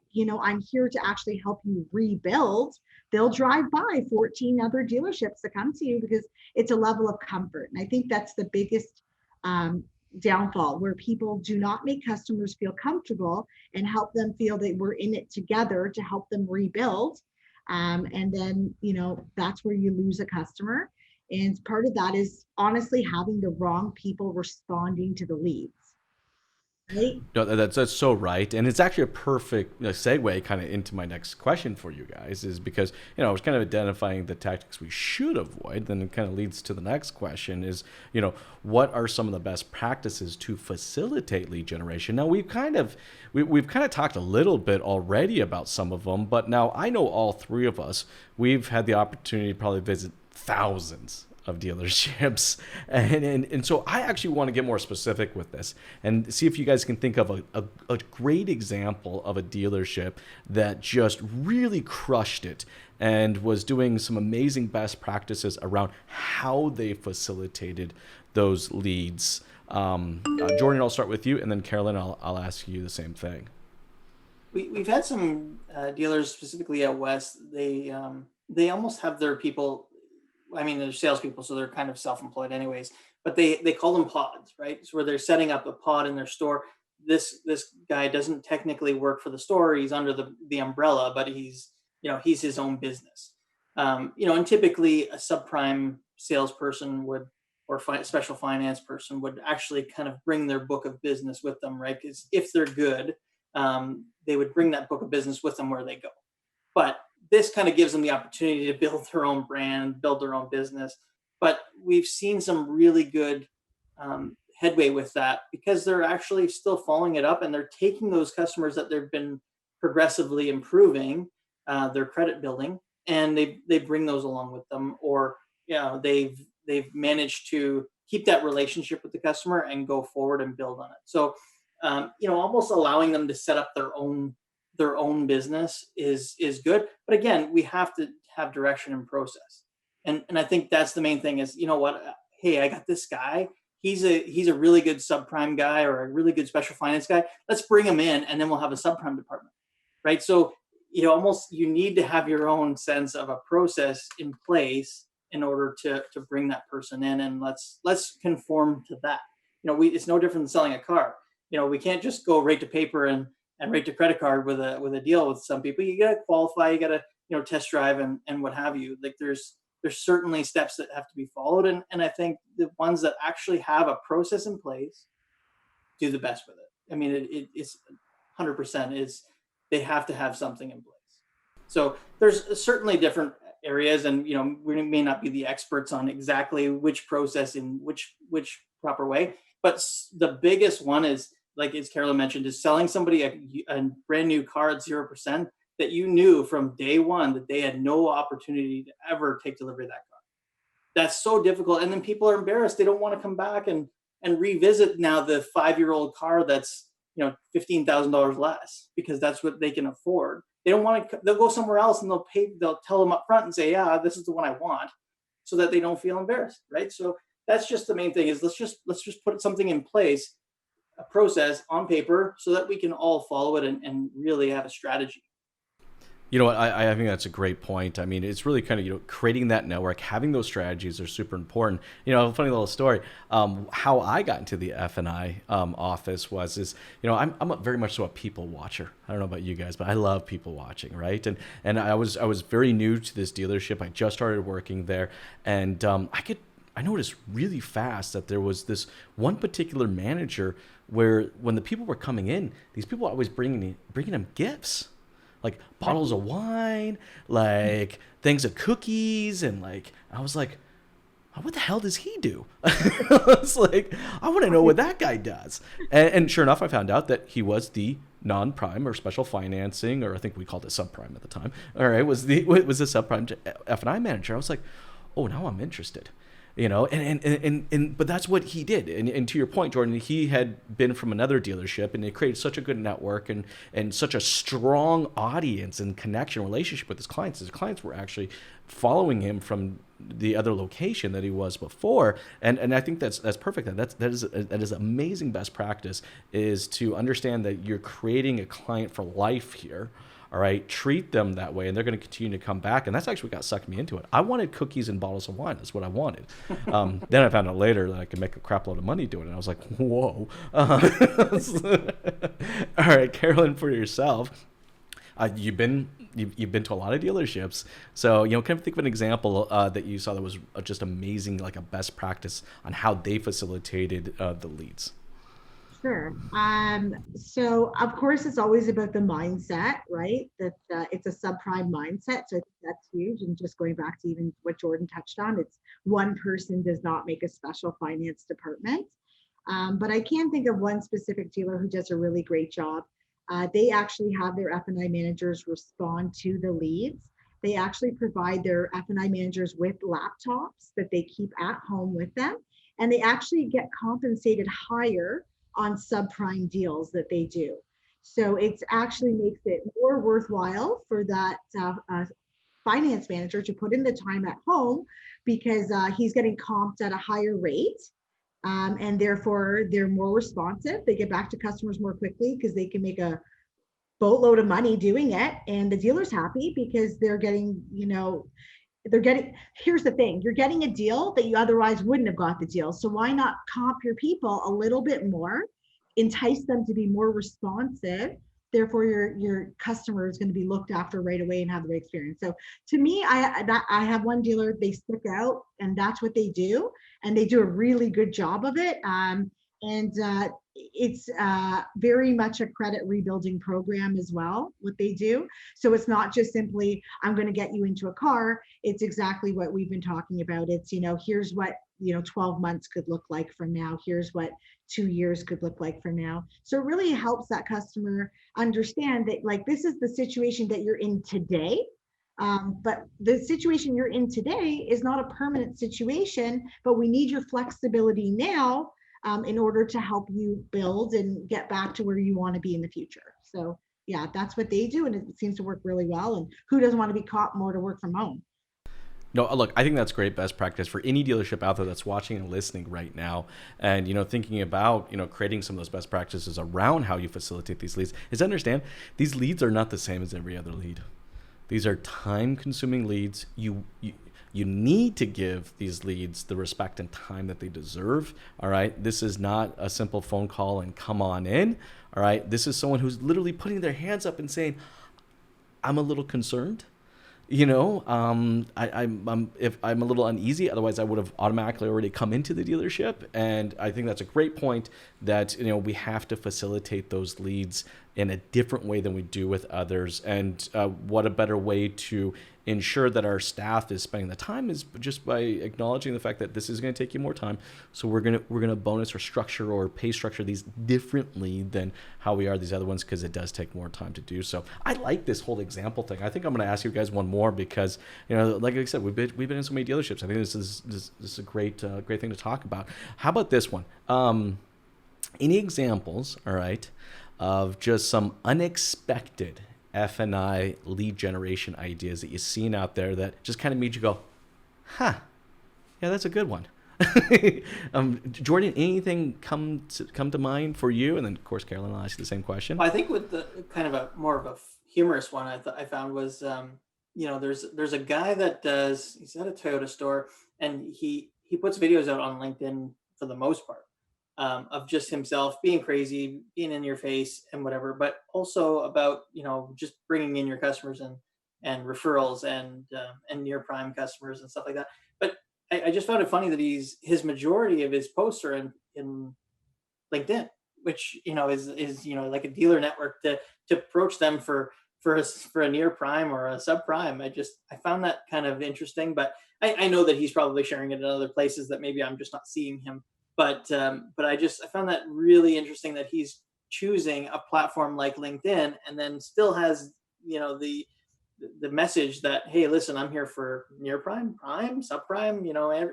Speaker 4: I'm here to actually help you rebuild. They'll drive by 14 other dealerships to come to you because it's a level of comfort. And I think that's the biggest downfall, where people do not make customers feel comfortable and help them feel that we're in it together to help them rebuild. And then, that's where you lose a customer. And part of that is honestly having the wrong people responding to the leads. Right?
Speaker 2: No, that's so right. And it's actually a perfect segue kind of into my next question for you guys, is because, I was kind of identifying the tactics we should avoid. Then it kind of leads to the next question is, what are some of the best practices to facilitate lead generation? Now, we've kind of talked a little bit already about some of them, but now I know all three of us, we've had the opportunity to probably visit thousands of dealerships. And so I actually want to get more specific with this and see if you guys can think of a great example of a dealership that just really crushed it and was doing some amazing best practices around how they facilitated those leads. Jordan, I'll start with you, and then Carolynn, I'll ask you the same thing.
Speaker 3: We've had some dealers, specifically out west. They almost have their people. I mean, they're salespeople, so they're kind of self-employed anyways, but they call them pods, right? So where they're setting up a pod in their store. This guy doesn't technically work for the store. He's under the umbrella, but he's his own business. And typically a subprime salesperson special finance person would actually kind of bring their book of business with them, right? Because if they're good, they would bring that book of business with them where they go. But this kind of gives them the opportunity to build their own brand, build their own business. But we've seen some really good headway with that because they're actually still following it up, and they're taking those customers that they've been progressively improving their credit building, and they bring those along with them, or they've managed to keep that relationship with the customer and go forward and build on it. So almost allowing them to set up their own business is good. But again, we have to have direction and process. And I think that's the main thing is, hey, I got this guy. He's a really good subprime guy or a really good special finance guy. Let's bring him in, and then we'll have a subprime department, right? So, you need to have your own sense of a process in place in order to bring that person in, and let's conform to that. It's no different than selling a car. We can't just go right to paper and right to credit card with a deal with some people. You got to qualify, you got to test drive and what have you. Like there's certainly steps that have to be followed, and I think the ones that actually have a process in place do the best with it. I mean, it's 100% is they have to have something in place. So there's certainly different areas, and we may not be the experts on exactly which process in which proper way, but the biggest one is, like as Carolyn mentioned, is selling somebody a brand new car at 0% that you knew from day one that they had no opportunity to ever take delivery of that car. That's so difficult. And then people are embarrassed. They don't want to come back and revisit now the 5-year-old car that's, $15,000 less because that's what they can afford. They don't want to, they'll go somewhere else and they'll tell them up front and say, yeah, this is the one I want, so that they don't feel embarrassed. Right. So that's just the main thing is let's just put something in place, a process on paper, so that we can all follow it and really have a strategy.
Speaker 2: You know what? I think that's a great point. I mean, it's really kind of, creating that network, having those strategies are super important. A funny little story. How I got into the F&I office is I'm very much so a people watcher. I don't know about you guys, but I love people watching, right? And I was very new to this dealership. I just started working there, and I noticed really fast that there was this one particular manager where when the people were coming in, these people were always bringing them gifts. Like bottles of wine, like things of cookies, and I was like, what the hell does he do? I was like, I want to know what that guy does. And sure enough, I found out that he was the non-prime or special financing, or I think we called it subprime at the time. All right, was the subprime F&I manager. I was like, oh, now I'm interested. But that's what he did. And to your point, Jordan, he had been from another dealership, and it created such a good network and such a strong audience and connection relationship with his clients. His clients were actually following him from the other location that he was before. And I think that's perfect. That is amazing best practice, is to understand that you're creating a client for life here. All right, treat them that way, and they're going to continue to come back. And that's actually what got sucked me into it. I wanted cookies and bottles of wine. That's what I wanted. Then I found out later that I could make a crap load of money doing it. And I was like, whoa. All right, Carolyn, for yourself, you've been to a lot of dealerships. So, kind of think of an example that you saw that was just amazing, like a best practice on how they facilitated the leads.
Speaker 4: Sure. So of course, it's always about the mindset, right? That it's a subprime mindset. So I think that's huge. And just going back to even what Jordan touched on, it's one person does not make a special finance department. But I can think of one specific dealer who does a really great job. They actually have their F&I managers respond to the leads. They actually provide their F&I managers with laptops that they keep at home with them. And they actually get compensated higher on subprime deals that they do. So it actually makes it more worthwhile for that finance manager to put in the time at home, because he's getting comped at a higher rate. And therefore they're more responsive. They get back to customers more quickly because they can make a boatload of money doing it. And the dealer's happy because they're getting, here's the thing, you're getting a deal that you otherwise wouldn't have got the deal. So why not comp your people a little bit more, entice them to be more responsive. Therefore, your customer is going to be looked after right away and have the right experience. So to me, I have one dealer, they stick out, and that's what they do. And they do a really good job of it. And it's very much a credit rebuilding program as well, what they do. So it's not just simply, I'm going to get you into a car. It's exactly what we've been talking about. It's, here's what, 12 months could look like from now. Here's what 2 years could look like from now. So it really helps that customer understand that, like, this is the situation that you're in today. But the situation you're in today is not a permanent situation, but we need your flexibility now in order to help you build and get back to where you want to be in the future. So yeah, that's what they do. And it seems to work really well. And who doesn't want to be caught more to work from home?
Speaker 2: No, look, I think that's great best practice for any dealership out there that's watching and listening right now. And, thinking about, creating some of those best practices around how you facilitate these leads is understand these leads are not the same as every other lead. These are time-consuming leads. You need to give these leads the respect and time that they deserve. All right. This is not a simple phone call and come on in. All right. This is someone who's literally putting their hands up and saying, I'm a little concerned. I'm if I'm a little uneasy, otherwise I would have automatically already come into the dealership. And I think that's a great point that, we have to facilitate those leads in a different way than we do with others. And what a better way to ensure that our staff is spending the time is just by acknowledging the fact that this is going to take you more time. So we're going to bonus or structure or pay structure these differently than how we are these other ones, because it does take more time to do so. I like this whole example thing. I think I'm going to ask you guys one more because, like I said, we've been in so many dealerships. I think this is a great thing to talk about. How about this one? Any examples, all right, of just some unexpected F&I lead generation ideas that you've seen out there that just kind of made you go, yeah, that's a good one. Jordan, anything come to mind for you? And then, of course, Carolyn, I'll ask you the same question.
Speaker 3: Well, I think with the kind of more of a humorous one I found was, there's a guy that he's at a Toyota store, and he puts videos out on LinkedIn for the most part. Of just himself being crazy, being in your face and whatever, but also about, just bringing in your customers and referrals and near prime customers and stuff like that. But I just found it funny that his majority of his posts are in LinkedIn, which, is like a dealer network to approach them for a near prime or a subprime. I found that kind of interesting, but I know that he's probably sharing it in other places that maybe I'm just not seeing him. But I found that really interesting that he's choosing a platform like LinkedIn and then still has, the message that, hey, listen, I'm here for near prime, prime, subprime,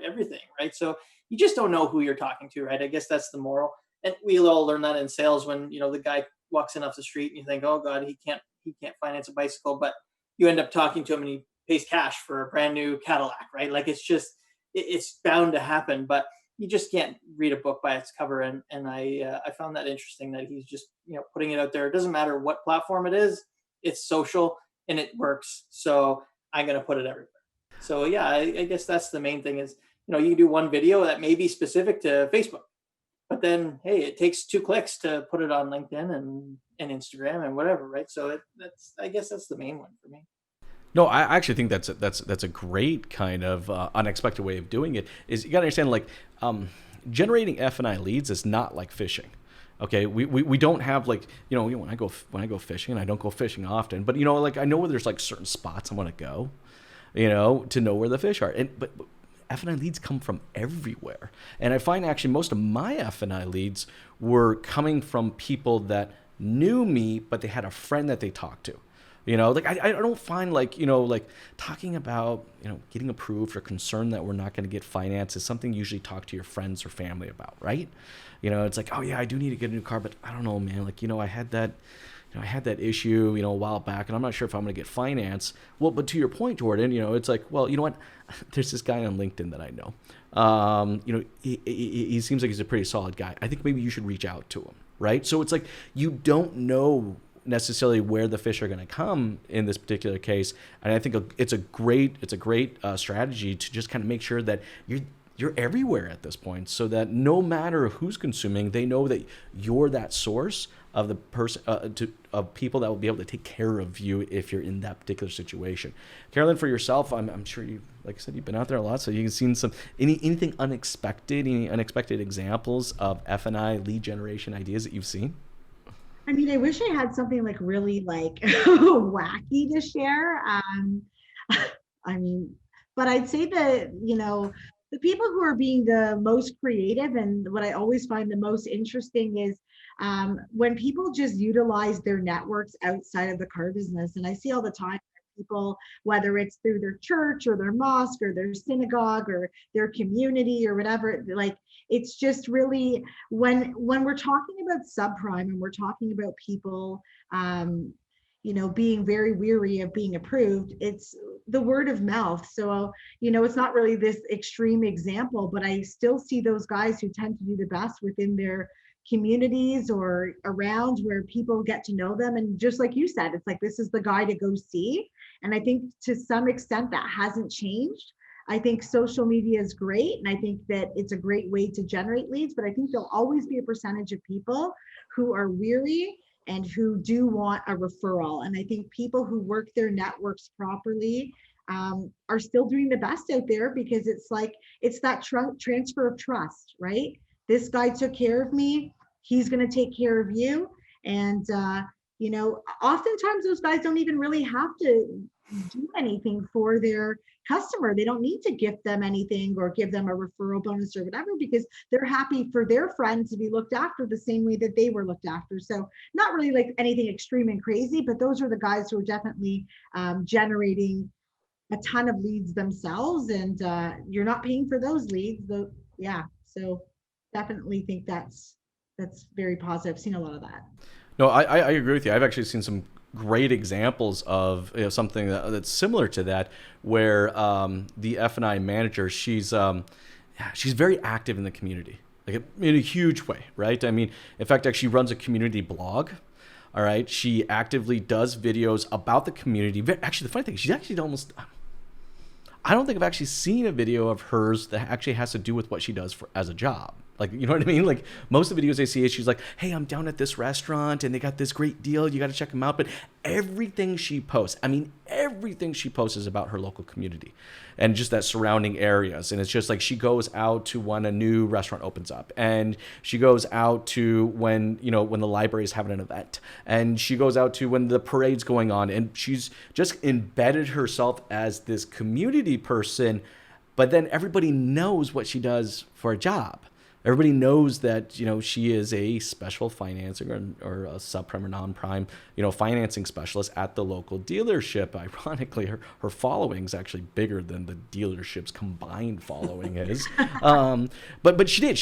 Speaker 3: everything, right? So you just don't know who you're talking to, right? I guess that's the moral. And we all learn that in sales when, the guy walks in off the street and you think, oh God, he can't finance a bicycle, but you end up talking to him and he pays cash for a brand new Cadillac, right? Like it's bound to happen, but you just can't read a book by its cover. And I found that interesting that he's just, putting it out there. It doesn't matter what platform it is, it's social and it works. So I'm going to put it everywhere. So yeah, I guess that's the main thing is, you can do one video that may be specific to Facebook, but then, hey, it takes 2 clicks to put it on LinkedIn and Instagram and whatever. Right. So I guess that's the main one for me.
Speaker 2: No, I actually think that's a great kind of unexpected way of doing it. Is you got to understand, like, generating F&I leads is not like fishing. Okay, we don't have, like, when I go fishing, and I don't go fishing often, but like, I know where there's like certain spots I want to go, to know where the fish are. But F&I leads come from everywhere, and I find actually most of my F&I leads were coming from people that knew me, but they had a friend that they talked to. Like I don't find like talking about, getting approved or concerned that we're not going to get finance is something you usually talk to your friends or family about, right? It's like, oh yeah, I do need to get a new car, but I don't know, man. Like, I had that issue, a while back, and I'm not sure if I'm going to get finance. Well, but to your point, Jordan, it's like, well, you know what? There's this guy on LinkedIn that I know. He seems like he's a pretty solid guy. I think maybe you should reach out to him, right? So it's like, you don't know necessarily where the fish are going to come in this particular case, and I think it's a great strategy to just kind of make sure that you're everywhere at this point, so that no matter who's consuming, they know that you're that source of the person of people that will be able to take care of you if you're in that particular situation. Carolynn, for yourself, I'm sure you, like I said, you've been out there a lot, so you've seen anything unexpected, any unexpected examples of F&I lead generation ideas that you've seen?
Speaker 4: I mean, I wish I had something like really like wacky to share. I mean, but I'd say that, the people who are being the most creative and what I always find the most interesting is when people just utilize their networks outside of the car business. And I see all the time people, whether it's through their church or their mosque or their synagogue or their community or whatever, like it's just really when we're talking about subprime and we're talking about people being very weary of being approved, it's the word of mouth. So it's not really this extreme example, but I still see those guys who tend to do the best within their communities or around where people get to know them. And just like you said, it's like, this is the guy to go see. And I think to some extent that hasn't changed. I think social media is great. And I think that it's a great way to generate leads, but I think there'll always be a percentage of people who are weary and who do want a referral. And I think people who work their networks properly are still doing the best out there, because it's that transfer of trust, right? This guy took care of me, he's going to take care of you. And, oftentimes those guys don't even really have to do anything for their customer. They don't need to gift them anything or give them a referral bonus or whatever, because they're happy for their friend to be looked after the same way that they were looked after. So not really like anything extreme and crazy, but those are the guys who are definitely generating a ton of leads themselves. And you're not paying for those leads. So definitely think that's very positive. I've seen a lot of that.
Speaker 2: No, I agree with you. I've actually seen some great examples of something that's similar to that, where the F&I manager, she's very active in the community, like in a huge way, right? I mean, in fact, she runs a community blog. All right, she actively does videos about the community. Actually, the funny thing is, she's actually I don't think I've actually seen a video of hers that actually has to do with what she does as a job. Like, you know what I mean? Like, most of the videos I see is she's like, hey, I'm down at this restaurant and they got this great deal. You got to check them out. But everything she posts is about her local community and just that surrounding areas. And it's just like, she goes out to when a new restaurant opens up, and she goes out to when the library is having an event, and she goes out to when the parade's going on. And she's just embedded herself as this community person, but then everybody knows what she does for a job. Everybody knows that, she is a special financing or a subprime or non-prime, financing specialist at the local dealership. Ironically, her following is actually bigger than the dealership's combined following is. But she did.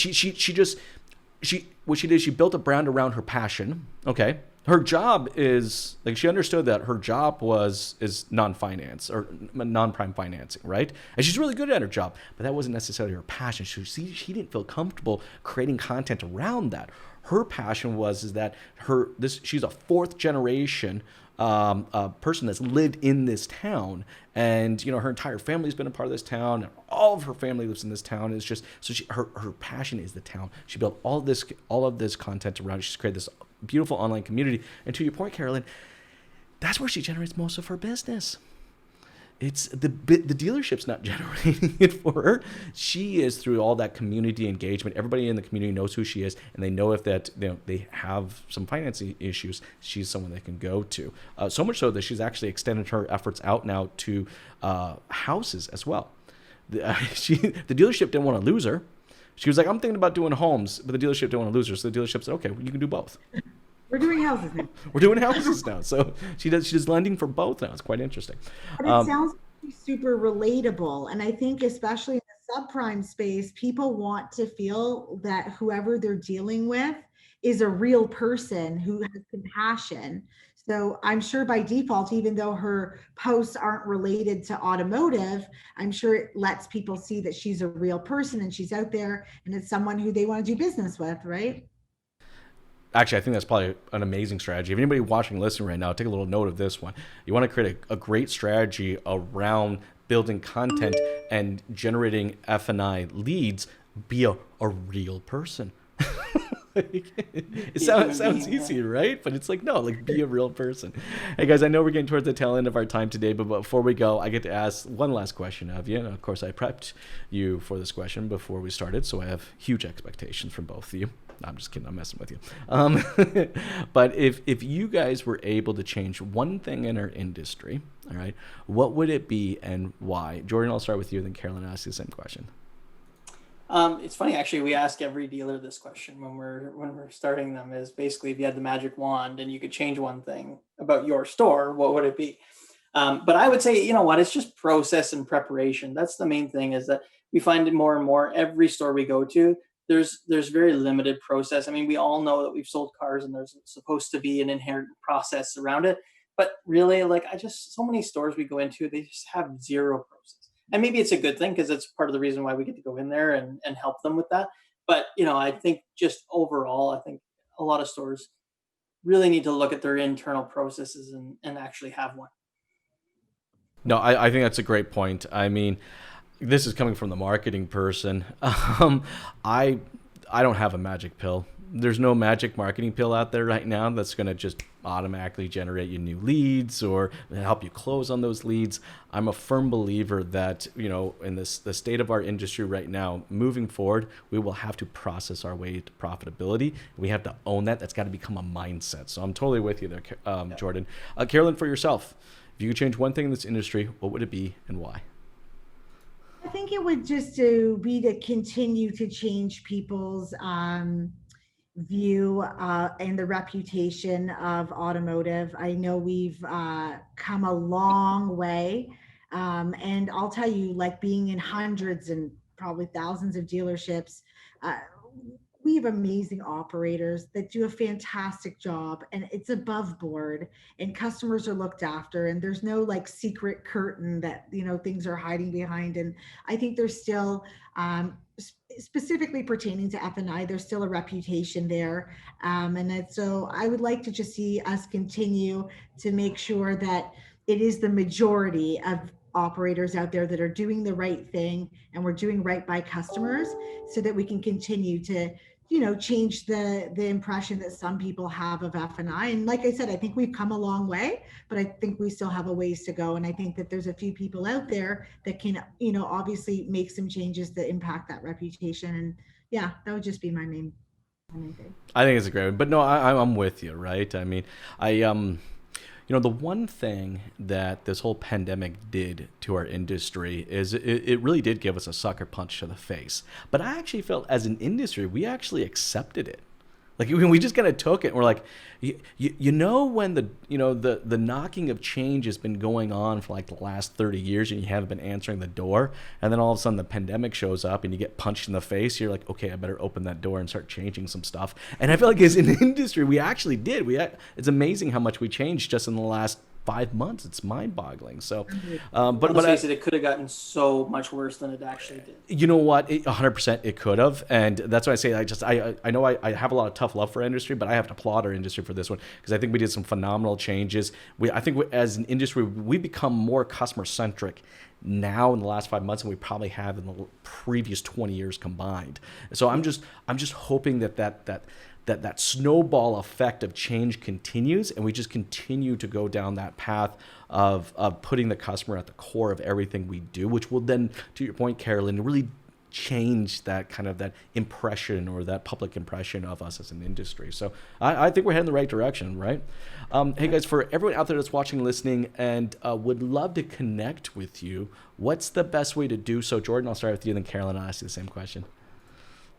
Speaker 2: What she did, she built a brand around her passion. Okay. Her job is, like, she understood that her job is non-finance or non-prime financing, right? And she's really good at her job, but that wasn't necessarily her passion. She didn't feel comfortable creating content around that. Her passion is that she's a fourth generation person that's lived in this town, and her entire family's been a part of this town, and all of her family lives in this town. It's just her passion is the town. She built all of this content around it. She's created this beautiful online community. And to your point, Carolynn, that's where she generates most of her business. It's the dealership's not generating it for her. She is through all that community engagement. Everybody in the community knows who she is, and they know if that they have some financing issues, she's someone they can go to. So much so that she's actually extended her efforts out now to houses as well. The dealership didn't want to lose her. She was like, I'm thinking about doing homes, but the dealership didn't want to lose her. So the dealership said, okay, well, you can do both.
Speaker 4: We're doing houses now.
Speaker 2: We're doing houses now. So she does lending for both now. It's quite interesting.
Speaker 4: But it sounds super relatable. And I think especially in the subprime space, people want to feel that whoever they're dealing with is a real person who has compassion. So I'm sure by default, even though her posts aren't related to automotive, I'm sure it lets people see that she's a real person and she's out there and it's someone who they want to do business with, right?
Speaker 2: Actually, I think that's probably an amazing strategy. If anybody watching and listening right now, take a little note of this one. You want to create a great strategy around building content and generating F&I leads. Be a real person. It sounds easy, right? But it's like, no, like be a real person. Hey guys, I know we're getting towards the tail end of our time today, but before we go, I get to ask one last question of you. And of course, I prepped you for this question before we started, so I have huge expectations from both of you. No, I'm just kidding. I'm messing with you. But if you guys were able to change one thing in our industry, all right, what would it be and why? Jordan, I'll start with you, then Carolyn, ask you the same question.
Speaker 3: It's funny, actually. We ask every dealer this question when we're starting them. Is basically, if you had the magic wand and you could change one thing about your store, what would it be? But I would say, you know what? It's just process and preparation. That's the main thing. Is that we find it more and more. Every store we go to, there's very limited process. I mean, we all know that we've sold cars, and there's supposed to be an inherent process around it. But really, like so many stores we go into, they just have zero process. And maybe it's a good thing because it's part of the reason why we get to go in there and help them with that. But, you know, I think just overall, I think a lot of stores really need to look at their internal processes and actually have one.
Speaker 2: No, I think that's a great point. I mean, this is coming from the marketing person. I don't have a magic pill. There's no magic marketing pill out there right now that's going to just automatically generate you new leads or help you close on those leads. I'm a firm believer that, you know, in the state of our industry right now, moving forward, we will have to process our way to profitability. We have to own that. That's got to become a mindset. So I'm totally with you there, Jordan. Carolyn, for yourself, if you could change one thing in this industry, what would it be and why?
Speaker 4: I think it would just be to continue to change people's view and the reputation of automotive. I know we've come a long way. And I'll tell you, like being in hundreds and probably thousands of dealerships, we have amazing operators that do a fantastic job, and it's above board, and customers are looked after, and there's no like secret curtain that, you know, things are hiding behind. And I think there's still specifically pertaining to F&I, there's still a reputation there. So I would like to just see us continue to make sure that it is the majority of operators out there that are doing the right thing, and we're doing right by customers, so that we can continue to, you know, change the impression that some people have of F&I. And like I said, I think we've come a long way, but I think we still have a ways to go. And I think that there's a few people out there that can, you know, obviously make some changes that impact that reputation. And yeah, that would just be my main thing.
Speaker 2: I think it's a great one, but no, I'm with you, right? I mean, you know, the one thing that this whole pandemic did to our industry is it really did give us a sucker punch to the face. But I actually felt as an industry, we actually accepted it. Like we just kind of took it and we're like, you know, when the knocking of change has been going on for like the last 30 years and you haven't been answering the door, and then all of a sudden the pandemic shows up and you get punched in the face, you're like, okay, I better open that door and start changing some stuff. And I feel like as an industry, we actually did. It's amazing how much we changed just in the last 5 months. It's mind-boggling. So, but
Speaker 3: it could have gotten so much worse than it actually did.
Speaker 2: You know what? 100% it could have, and that's why I say I know I have a lot of tough love for our industry, but I have to applaud our industry for this one because I think we did some phenomenal changes. I think as an industry, we become more customer-centric now in the last 5 months than we probably have in the previous 20 years combined. So I'm just hoping that snowball effect of change continues, and we just continue to go down that path of putting the customer at the core of everything we do, which will then, to your point, Carolyn, really change that kind of that impression or that public impression of us as an industry. So I think we're heading in the right direction, right? Hey guys, for everyone out there that's watching and listening and would love to connect with you, what's the best way to do so? Jordan, I'll start with you, and then Carolyn, I'll ask you the same question.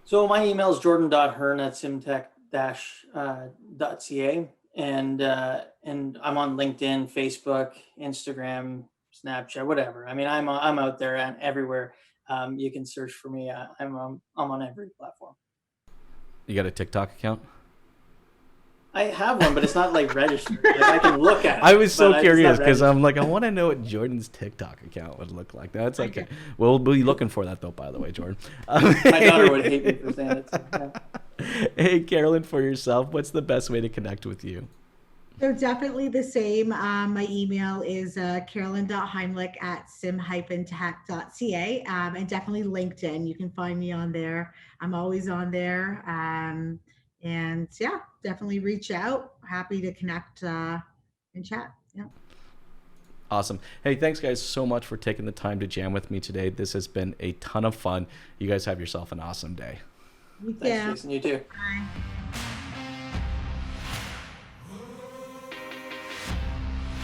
Speaker 3: So my email is jordan.hearn@symtech.ca, and I'm on LinkedIn, Facebook, Instagram, Snapchat, whatever. I mean, I'm out there and everywhere. You can search for me. I'm on every platform.
Speaker 2: You got a TikTok account?
Speaker 3: I have one, but it's not like registered. Like I can look at it.
Speaker 2: I was so curious because I'm like, I want to know what Jordan's TikTok account would look like. That's okay. We'll be looking for that though, by the way, Jordan.
Speaker 3: My daughter would hate me for saying it. So, yeah.
Speaker 2: Hey, Carolyn, for yourself, what's the best way to connect with you?
Speaker 4: So definitely the same. My email is carolyn.heimlich@sym-tech.ca, and definitely LinkedIn. You can find me on there. I'm always on there. And yeah, definitely reach out. Happy to connect and chat. Yeah.
Speaker 2: Awesome. Hey, thanks guys so much for taking the time to jam with me today. This has been a ton of fun. You guys have yourself an awesome day.
Speaker 4: You too.
Speaker 3: Thanks, Jason. You too.
Speaker 4: Bye.